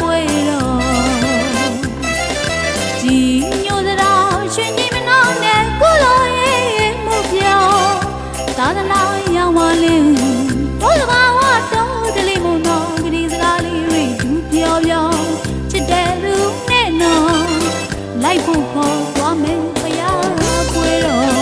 ပွေတော်ជីညိုသရာရွှင်ကြီးမနောင်းနဲ့ကုလိုရဲ့မှုပြောသာသနာရောင်ဝလင်းတို့ကဘာဝတော်တလေးမနောဂရီစကားလေးတွေသူပြောပြောချစ်တဲ့လူနဲ့နော်လိုက်ဖို့ခေါ်သွားမယ်ဖယားပွေတော်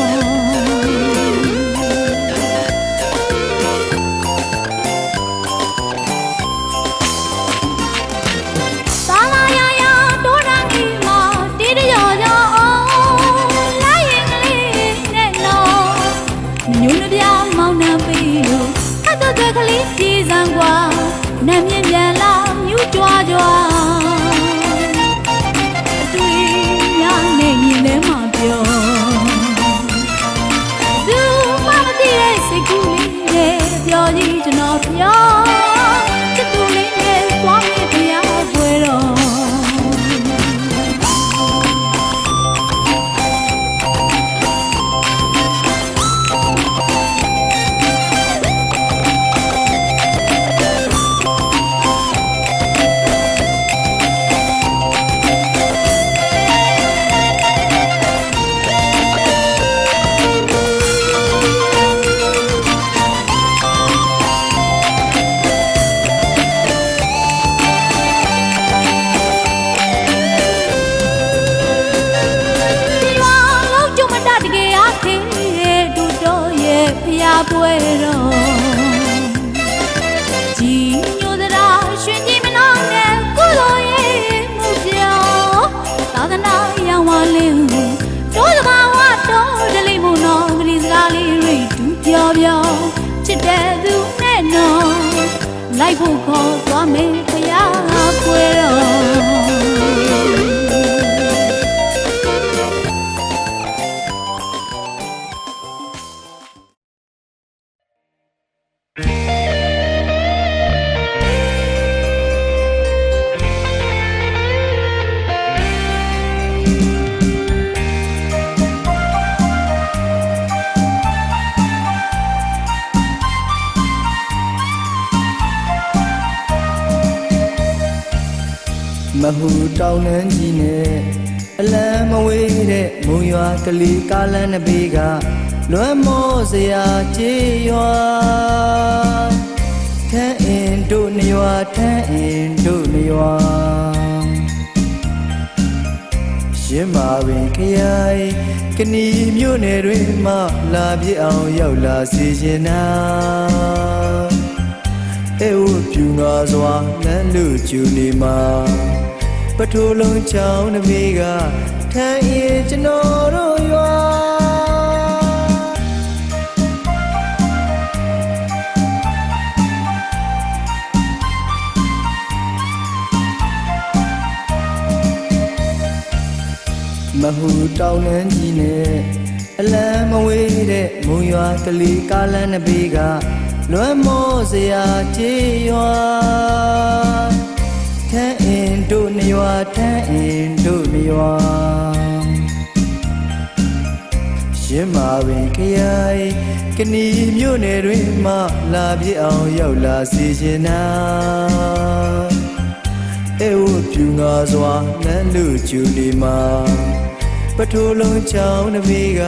ကလေးကြီးစံကွာနတ်မြင့်ပြန်လာမြူးကြွားကြွားအတွေ့ရနဲ့ရင်ထဲမှာပြောသူမမသိတဲ့စိတ်ကူးလေးနဲ့ပြောကြည့်ကျွန်တော်ပြောချစ်သူလေးနဲ့သွားမိဖျားပွေတော့ပွေတော်ជីညိုသရာရွှင်ကြီးမနောင်းနဲ့ကုလိုရဲ့မှုပြောသာသနာရောင်ဝလင်းတို့ကဘာဝတော်တလေးမနောဂရီစကားလေးတွေသူပြောပြောချစ်တဲ့သူနဲ့နော်လိုက်ဖို့ခေါ်သွားမယ်ဖယားပွေတော်မဟူတောင်းနှန်းကြီးနဲ့အလံမဝေးတဲ့မုံရွာကလေးကားလမ်းနှစ်ဘေးကလွမ်းမောစရာကြေးရွာထန်းအင်တို့နှစ်ရွာထန်းအင်တို့နှစ်ရွာရင်းမာပင်ခရိုင်ကနီမြို့နယ်တွင်မှလာပြည့်အောင်ရောက်လာစီရှင်နာအဲဝပြူငါစွာလမ်းလူကျူနေမှာပထိုးလုံးချောင်းတစ်ပေကထန်းရင်ကျွန်တော်တို့ရွာမဟူတောင်းနှန်းကြီးနဲ့အလံမဝေးတဲ့မုံရွာကလေးကားလမ်းနှစ်ပေကလွမ်းမောစရာကြေးရွာထန်းအင်တို့နှစ်ရွာထန်းအင်တို့နှစ်ရွာရင်းမာပင်ခရိုင်ကနီမြို့နယ်တွင်မှလာပြည့်အောင်ရောက်လာစီရှင်နာအဲဝပြူငါစွာလမ်းလူကျူနေမှာပထိုးလုံးချောင်းတစ်ပေက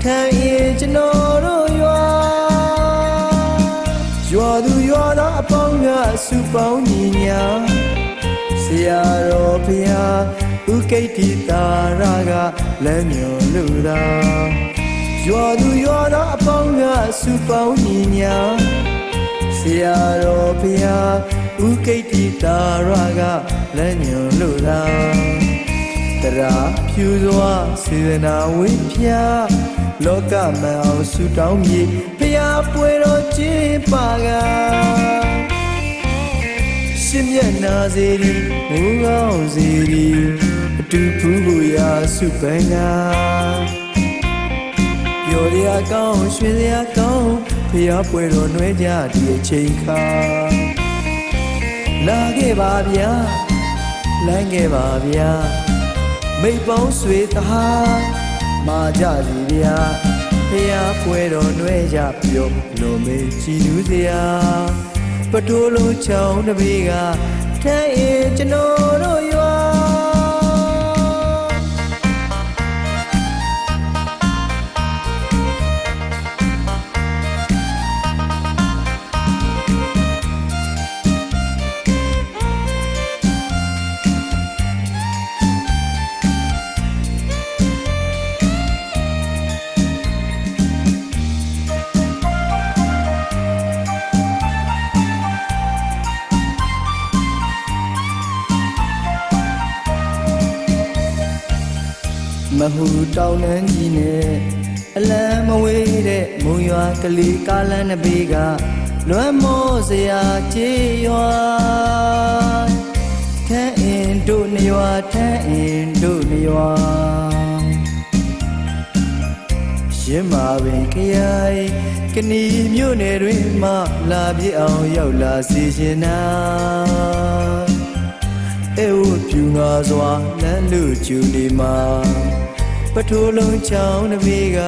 ထန်းရင်ကျွန်တော်တို့ရွာရွာသူရွာသားအပေါင်းကစုပေါင်းညီညာဆရာတော်ဘုရားဥကိဋ္ဌိတာရကလမ်းညွန်လူသာရွာသူရွာသားအပေါင်းကစုပေါင်းညီညာဆရာတော်ဘုရားဥကိဋ္ဌိတာရကလမ်းညွန်လူသာတရာဖြူစွာစေတနာဝိဖြာလောကမအောင်ဆူတောင်းမြေဘုရားပွေတော်ကျင်းပါကရှင်မျက်နာစေရီမူကောင်းစေရီအတူဖူးကိုရာစုပန်းကပြောရကောင်းရွှင်ရကောင်းဘုရားပွေတော်နှွဲကြဒီအချိန်ခါလာခဲ့ပါဗျာလမ်းခဲ့ပါဗျာမိတ်ပေါင်းဆွေသားမာကြစီဗျာဖျားပွဲတော်နှွဲကြပြုံးလိုမေကြည်နူးစရာပထိုးလုံးချောင်းတစ်ပေက ထဲရင်ကျွန်တော်တို့ရွာမဟုတောင်းနှန်းကြီးနဲ့အလံမဝေးတဲ့မုံရွာကလေးကားလမ်းနှစ်ဘေးကလွမ်းမောစရာကြေးရွာထန်းအင်တို့နှစ်ရွာထန်းအင်တို့နှစ်ရွာရင်းမာပင်ခရိုင်ကနီမြို့နယ်တွင်မှလာပြည့်အောင်ရောက်လာစီရှင်နာအဲဝပြူငါစွာလမ်းလူကျူနေမှာပထိုးလုံးချောင်းတစ်ပေက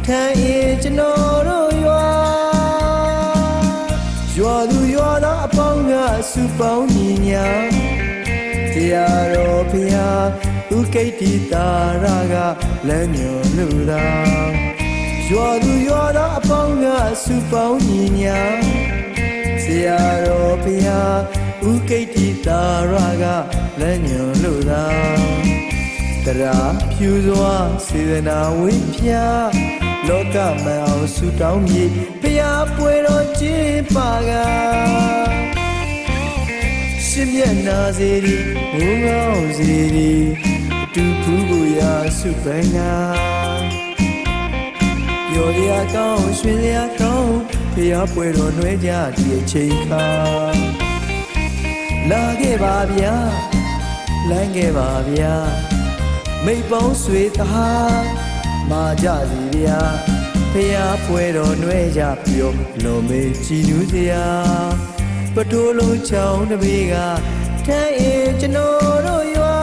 ထန်းရင်ကျွန်တော်တို့ရွာသူရွာသားအပေါင်းကစုပေါင်းညီညာတရားတော်ဖျားဥကိတ္တိတာရကလမ်းညွန်လူသာရွာသူရွာသားအပေါင်းကစုပေါင်းညီညာတရားတော်ဖျားဥကိတ္တိတာရကလမ်းညွန်လူသာတရာဖြူစွာစေတနာဝိဖျားလောကမအောင်ဆူတောင်းမြေဖျားပွဲတော်ကျင်းပါကရှင်မျက်နာစီရီငုံငေါစီရီအတူဖူးကိုရာစုပန်းနာရော်ရကောင်းရွှင်ရကောင်းဖျားပွဲတော်နှွဲကြဒီအချိန်ခါလာခဲ့ပါဗျာလမ်းခဲ့ပါဗျာမိတ်ပေါင်းဆွေသားမာကြစီဗျာဖျားပွဲတော်နှွဲကြပြောလုံးမေးကြည်နူးစရာပထိုးလုံးချောင်းတစ်ပေကထဲရင်ကျွန်တော်တို့ရွာ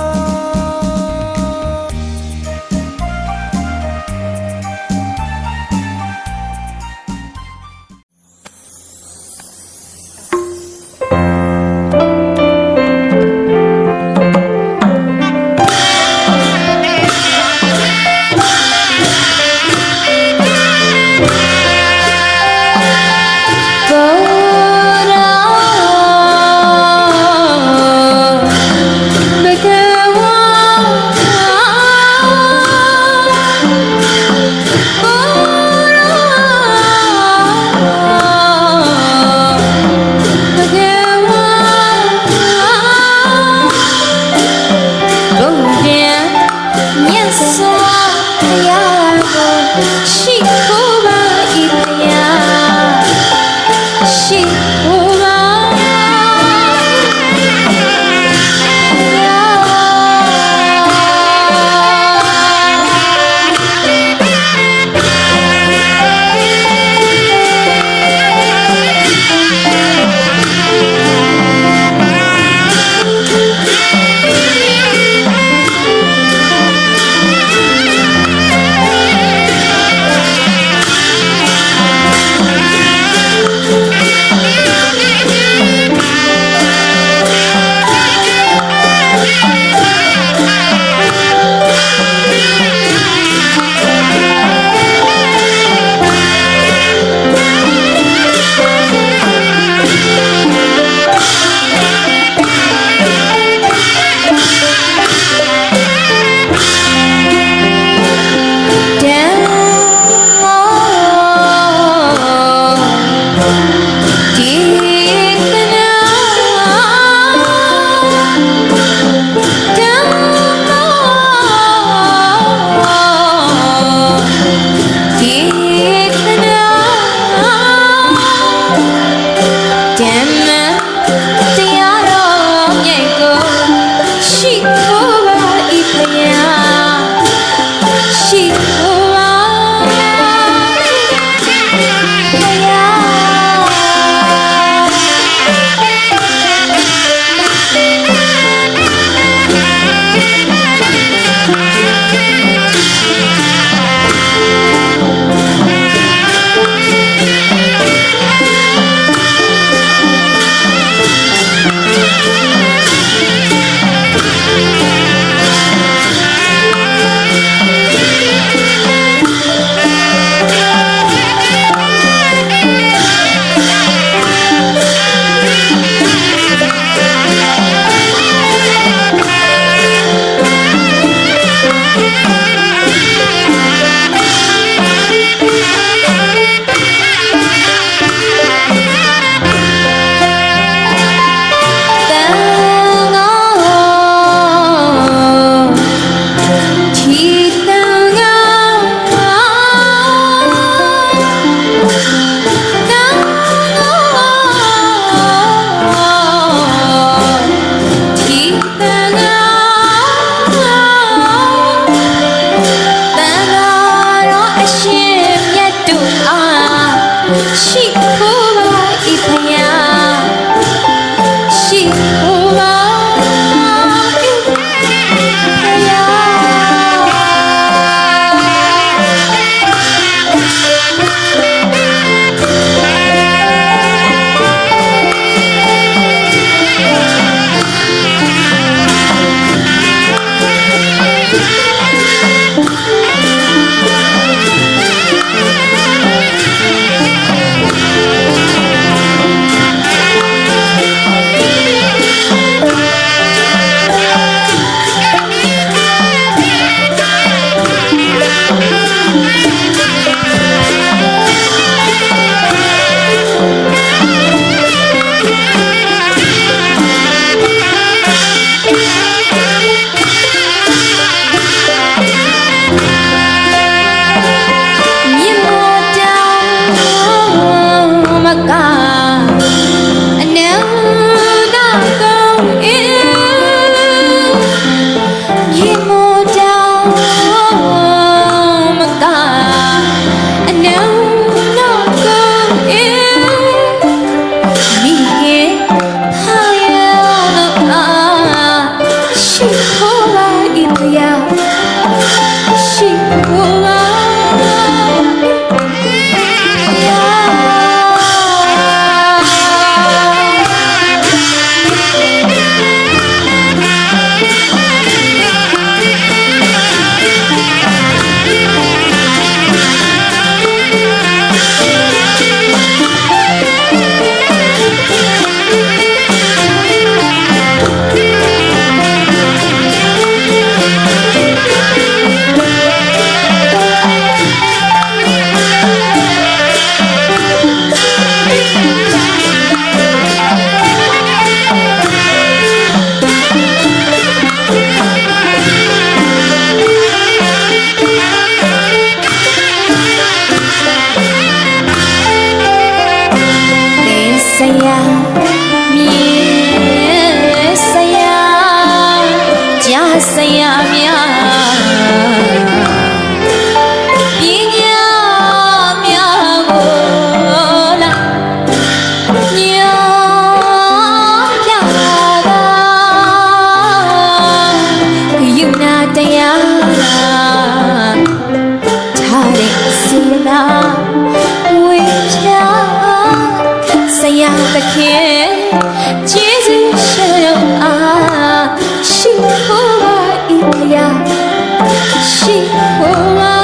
ခိုးပါဤတရားရှိခိုးပါ ဆရာမြေဆရာကြားဆရာများပညာများကိုလာညောပြတာကယုနာတရားထားတဲ့စေနာဝေချာဆရာသခင်ကျေးဇူးရှင်တော်အားရှိခိုးပါဤတရားရှိခိုးပါ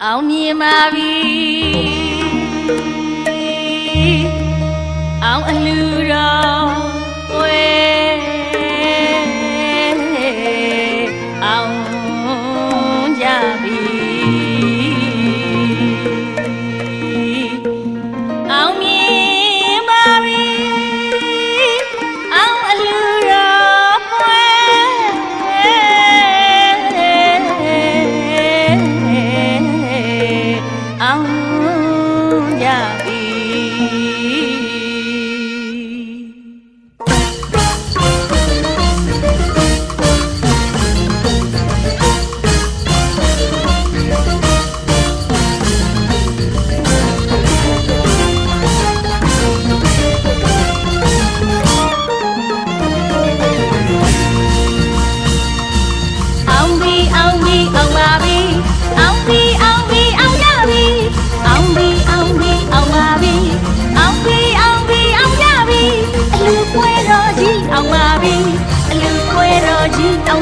အောင်မြင်ပါပြီအောင်အလူတော်ဝဲအောင်ကြပြီအောင်မြင်ပါပြီအောင်အလူတော်ဝဲအောင်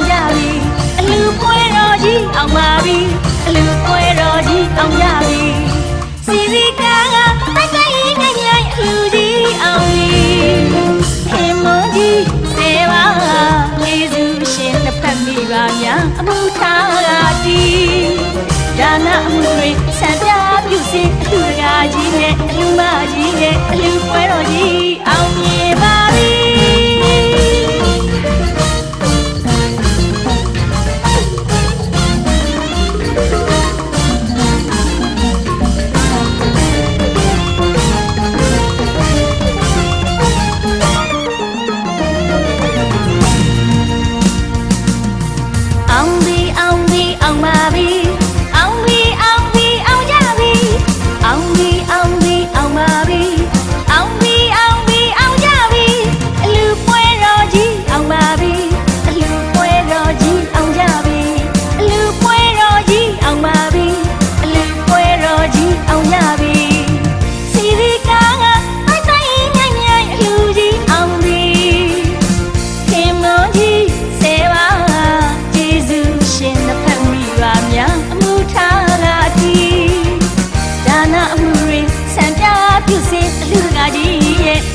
ကြပြီအောင်ပါပြီအလူပွဲတော်ကြီးအောင်ကြပြီစီစီကားကတိုက်တိုက်ရင်ငိုင်းအလူကြီးအောင်ပြီဟင်မကြီးစေပါကျေးဇူးရှင်တစ်ဖက်မိပါများအမှုထားတာဒီဒါနအမှုတွေဆံပြပြုစေအလူတကာကြီးနဲ့အလူမကြီးနဲ့အလူပွဲတော်ကြီးအောင်မြင်ပါပြီအ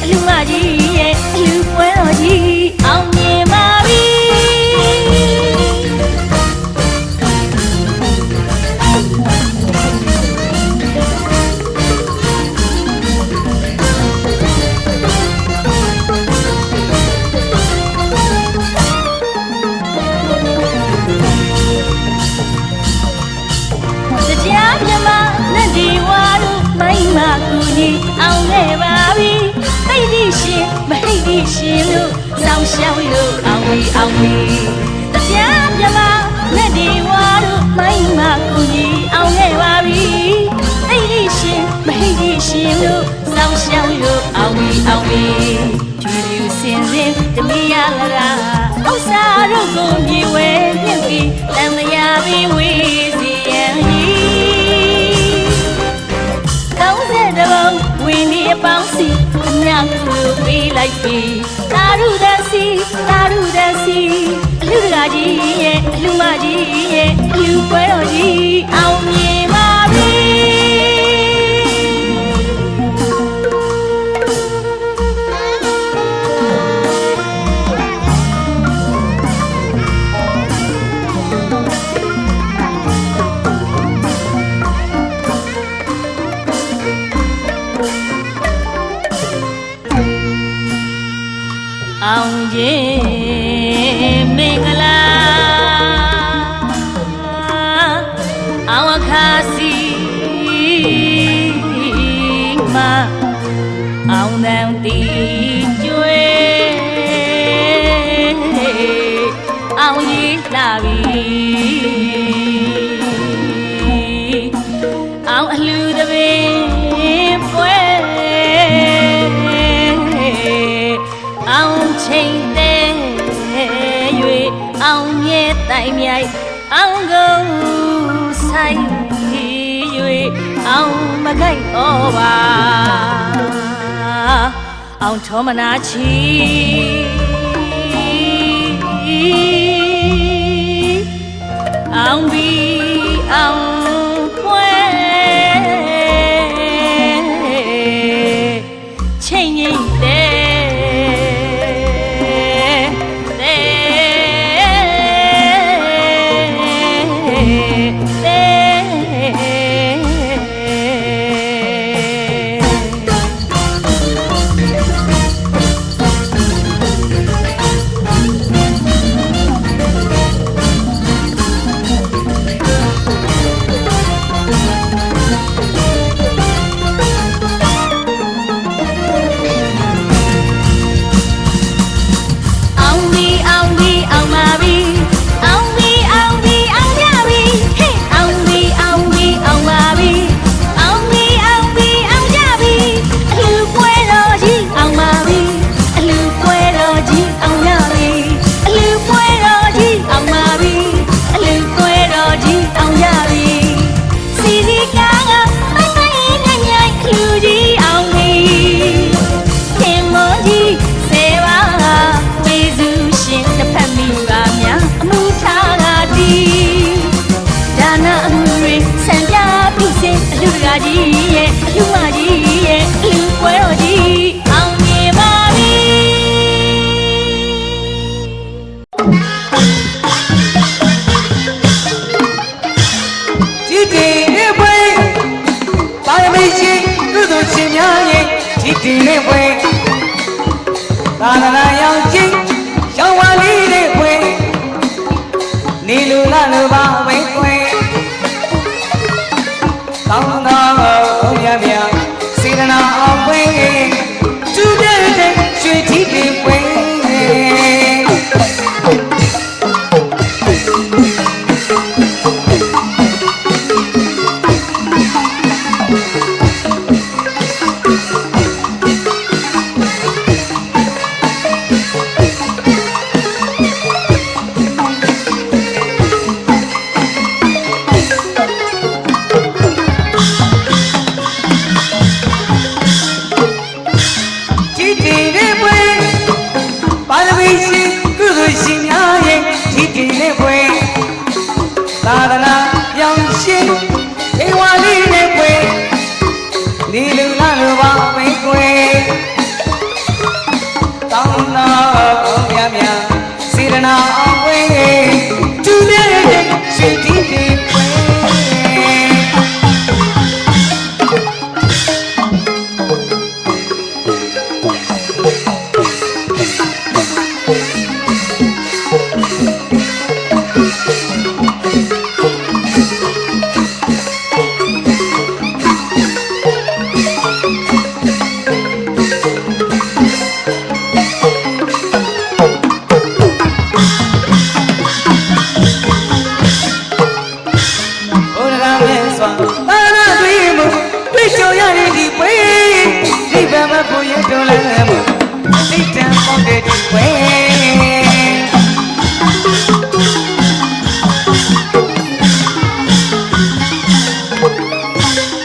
လူမကြီးရဲ့လူပွဲတော်ကြီးအောင်မြင်ပါပြီတရားမြမနဲ့ဒီဝါတို့မိုင်းမကူညီအောင်ခဲ့ပါပြီသိတိရှင်မဟိတ်တိရှင်လို့စောင်းရှောင်းလို့အောင်ပြီအောင်ပြီတရားမြမနဲ့ဒီဝါတို့မိုင်းမကူညီအောင်ခဲ့ပါပြီသိတိရှင်မဟိတ်တိရှင်လို့စောင်းရှောင်းလို့အောင်ပြီအောင်ပြီကျူကျူစင်စင်တမီးရလာဥစ္စာတို့ကိုမြေဝဲမြုပ်ပြီးတန်လျာပြီးဝေးစီရန်ကောင်းတဲ့တဘောဝင်းဒီအပေါင်းစီအမြောက်ကိုပေးလိုက်ပြီသာရုဒစီသာရုဒစီအလူတကာကြီးရဲ့အလူမကြီးရဲ့အလူပွဲတော်ကြီးအောင်မြင်ပါပြီအောင်ရင်မင်္ဂလာအောင်အခါစီမအောင်တန်တီကျွေအောင်ရည်လာပြီအောင်အလှတပင်ပွဲအောင်ချိန်တဲ့၍အောင်မြဲတိုင်မြိုက်အောင်ကုန်ဆိုင်၍အောင်မခိုက်တော့ပါအောင်ထောမနာချီအောင်ပြီအောင်ပွဲချိန်ငိမ့်တဲ့ကြီးရဲ့လူမကြီးရဲ့လူပွဲတော်ကြီးအောင်မြင်ပါပြီကြည်တင်ရဲ့ပွဲပါရမီရှင်ကုသိုလ်ရှင်များရဲ့ကြည်တင်ရဲ့ပွဲသာသနာရောင်ချင်းရောင်ဝါလေးတဲ့ပွဲနေလူလာလူပါဝဲပွဲကောင်းသောဘုရားမြတ်စေတနာအောင်ပွဲကျူးတဲ့ရွှေထီးပင်ပွဲ စွာသာနာတွေ့မှုတွေ့ကြုံရတဲ့ဒီပွဲဒီဘမကိုရတော်လဲမှုစိတ်တန်ပေါက်တဲ့ဒီပွဲ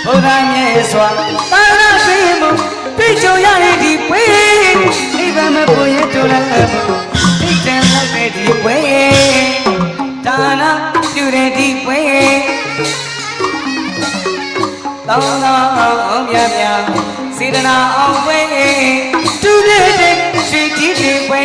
ဘုရားမြတ်စွာသာနာတွေ့မှုတွေ့ကြုံရတဲ့ဒီပွဲဒီဘမကိုရတော်လဲမှုစိတ်တန်ပေါက်တဲ့ဒီပွဲဒါနာပြုတဲ့ဒီပွဲတောင်းတော်မြတ်မြတ်စေတနာအောင်ပွဲတူတဲ့ရွှေကြီးတွေပွဲ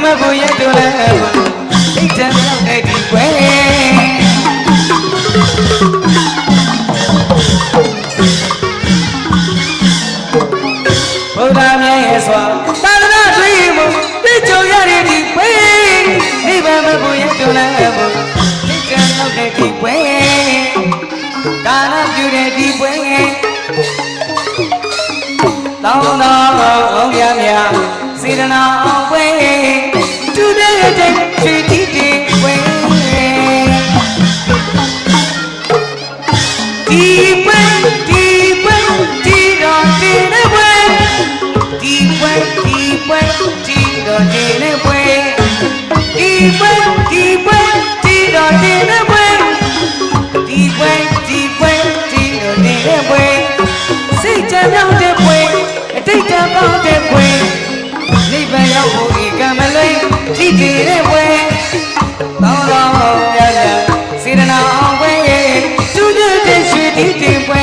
မကိုရတော်လဲစိတ်တမ်းရောက်တဲ့ဒီပွဲဘုရားမြတ်ရဲ့စွာသာသနာတွေ့မှုသိကြုံရတဲ့ဒီပွဲနိဗ္ဗာန်မကိုရတော်လဲစိတ်တမ်းရောက်တဲ့ဒီပွဲဒါနပြုတဲ့ဒီပွဲတောင်းတော်ရမြတ်စေတနာအောင်ပွဲတူတဲ့ရွှေတီတီပွဲဒီပွဲဒီပွဲဒီတော်တင်နေပွဲဒီပွဲဒီပွဲဒီတော်တင်နေပွဲဒီပွဲဒီပွဲဒီတော်တင်နေပွဲဒီပွဲဒီပွဲဒီတော်တင်နေပွဲစိတ်ကြမ်းမြောက်တဲ့ပွဲအတိတ်တန်ပေါက်တဲ့ပွဲနိဗ္ဗာန်ရောက်ဖို့ဤကံမလိမ့်ထိတည်တဲ့ပွဲသောတော်မြတ်စေတနာအောင်ပွဲတူတဲ့ရွှေတီတင်ပွဲ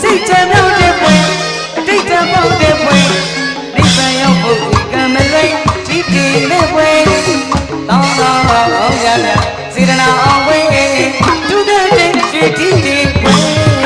စိတ်ချမ်းမြောက်တဲ့ပွဲအတိတ်တန်ပေါက်တဲ့ပွဲနိဗ္ဗာန်ရောက်ဖို့ကံမလိမ့်ထိတည်တဲ့ပွဲတောင်းတော်ရမြတ်စေတနာအောင်ပွဲတူတဲ့ရွှေတီတီပွဲ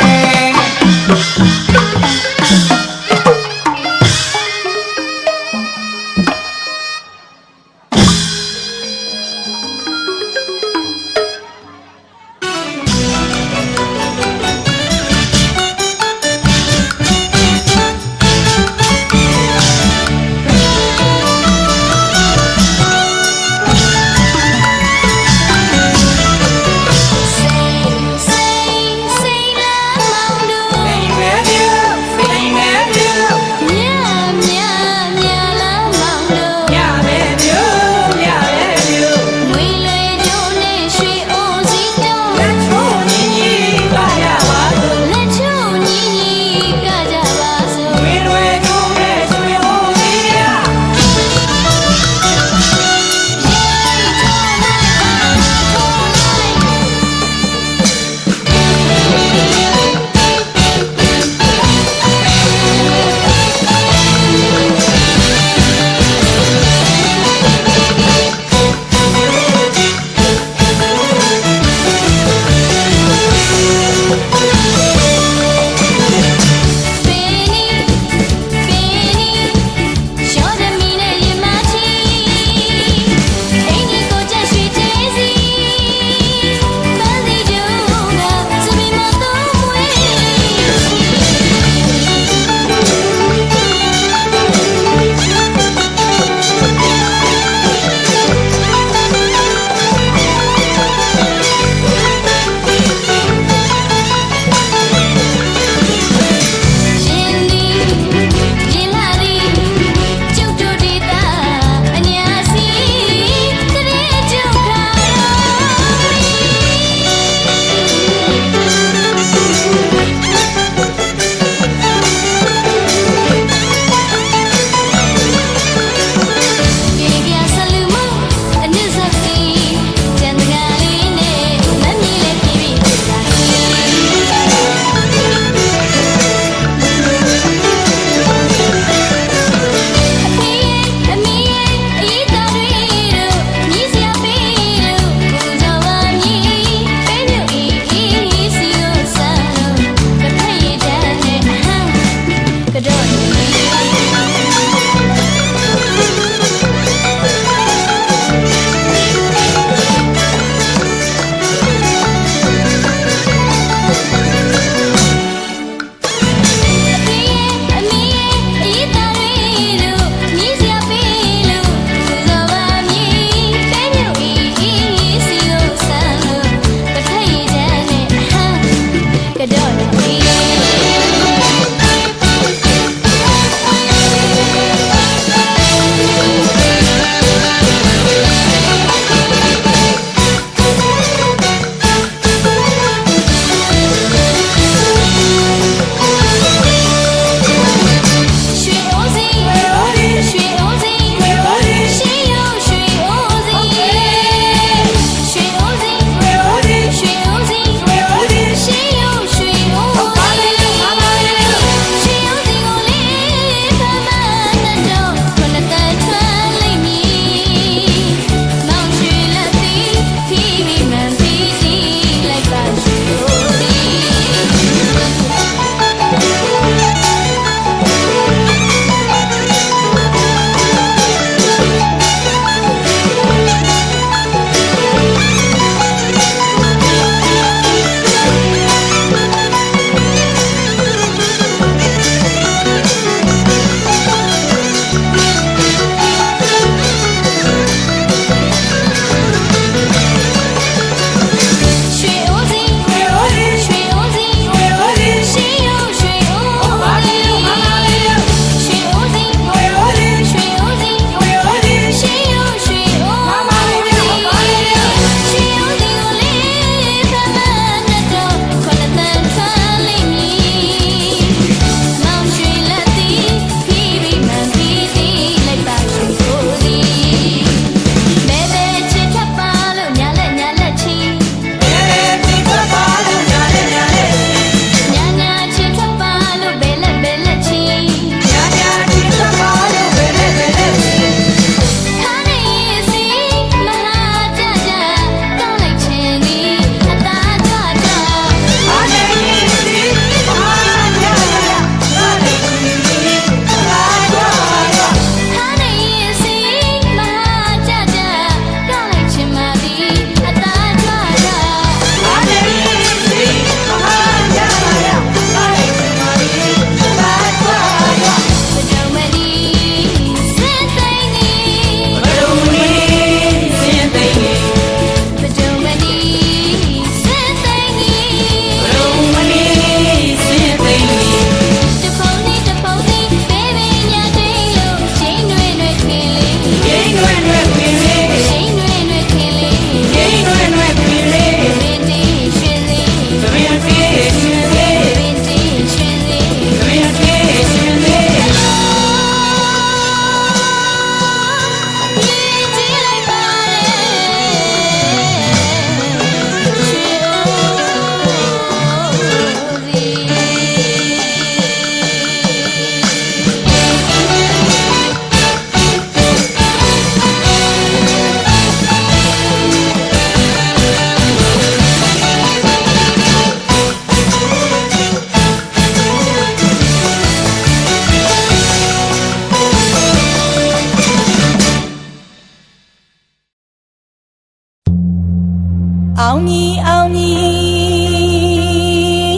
အောင်မြည်အောင်မြည်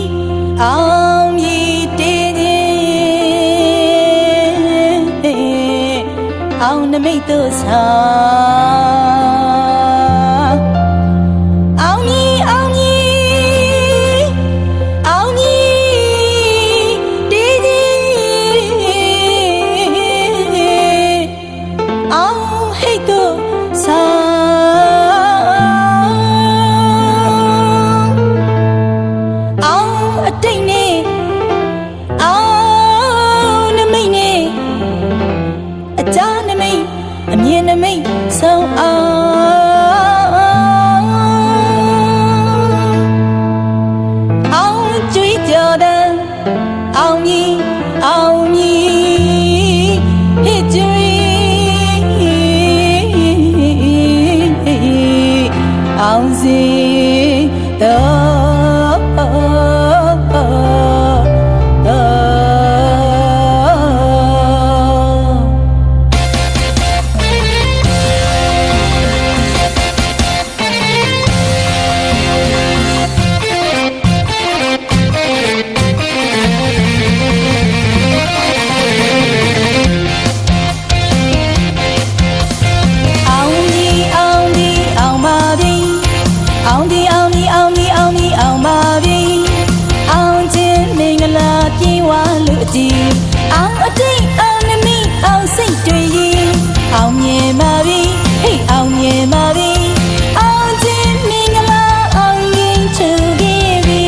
အောင်မြည်တည်ခြင်းအောင်နမိတ်တို့ဆောင်အောင်မြည်အောင်မြည်အောင်မြည်တည်ခြင်းအောင်ဟိတ်တို့ဆောင်အမြင်နမိတ်ဆုံးအောင်ကြွေးကြော်တဲ့အောင်မြည်အောင်မြည်ဟစ်ကြွေးအောင်စီတော့အောင်အတိတ်အောင်နမိအောင်စိတ်တွေရင်အောင်မြင်ပါပြီဟိတ်အောင်မြင်ပါပြီအောင်ခြင်းမင်္ဂလာအောင်ရင်ချူခဲ့ပြီ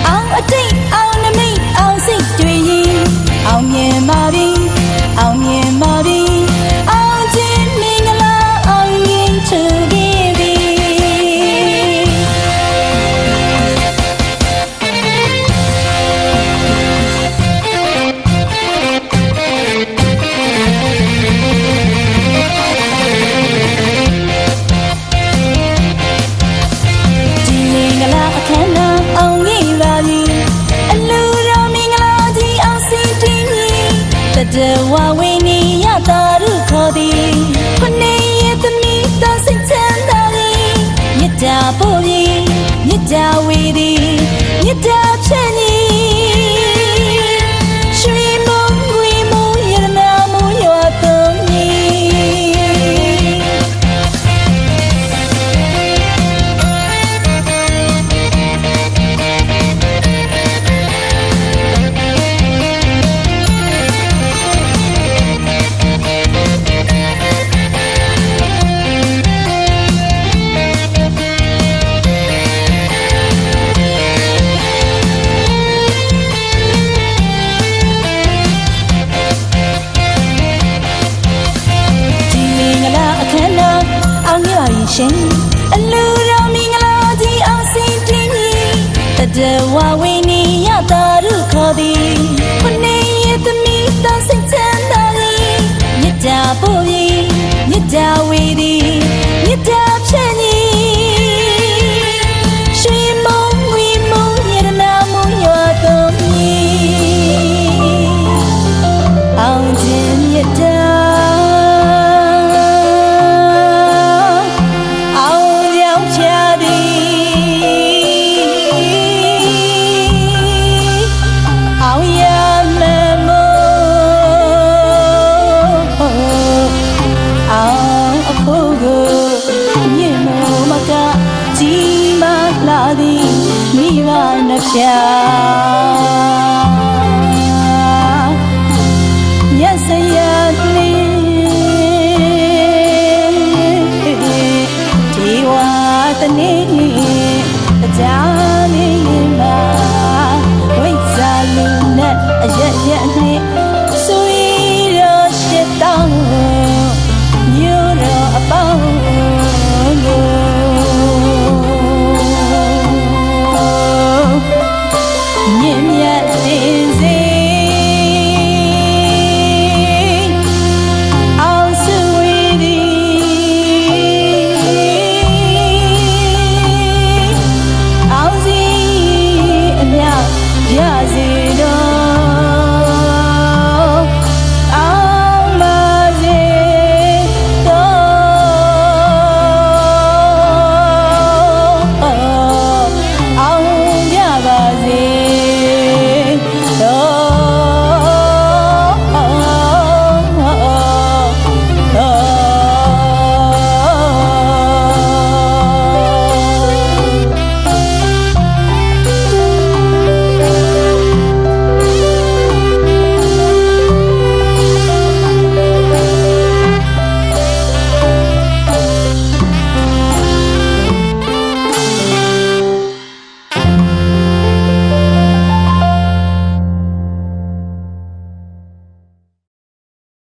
အောင်အတိတ်အောင်နမိတ်အောင်စိတ်တွေရင်အောင်မြင်ပါပြီအောင်မြင်ပါပြီအောင်ခြင်းမင်္ဂလာအောင်ရင်ချူခဲ့ပြီဒီမင်္ဂလာအခမ်းအနားအောင်ခဲ့ပါပြီအလူတော်မင်္ဂလာကြီးအောင်စီတွင်တတဝဝင်းနေရတာရုခေါ်သည်ခနေရဲ့သမီးတော်စိတ်ချမ်းသာသည်မြတ်တာပို့ပြီးမြတ်တာဝေသည်မြတ်တာဖြန့်သည်ရွှေမုံငွေမုံရတနာမုံရွာသွန်မီရှင်အလူတော်မင်္ဂလာကြီးအောင်စီတင်တတဝဝင်းနေရတာရုခေါ်သည်ခနေရဲ့သမီးတော်စိတ်ချမ်းသာသည်မြတ်တာပို့ပြီးမြတ်တာဝေသည်မြတ်တာဖြန့်သည်ရွှေမုံငွေမုံရတနာမုံရွာသွန်မီအောင်ခြင်းမြတ်တာကြီးမားလာသည်မိဘနှဖျား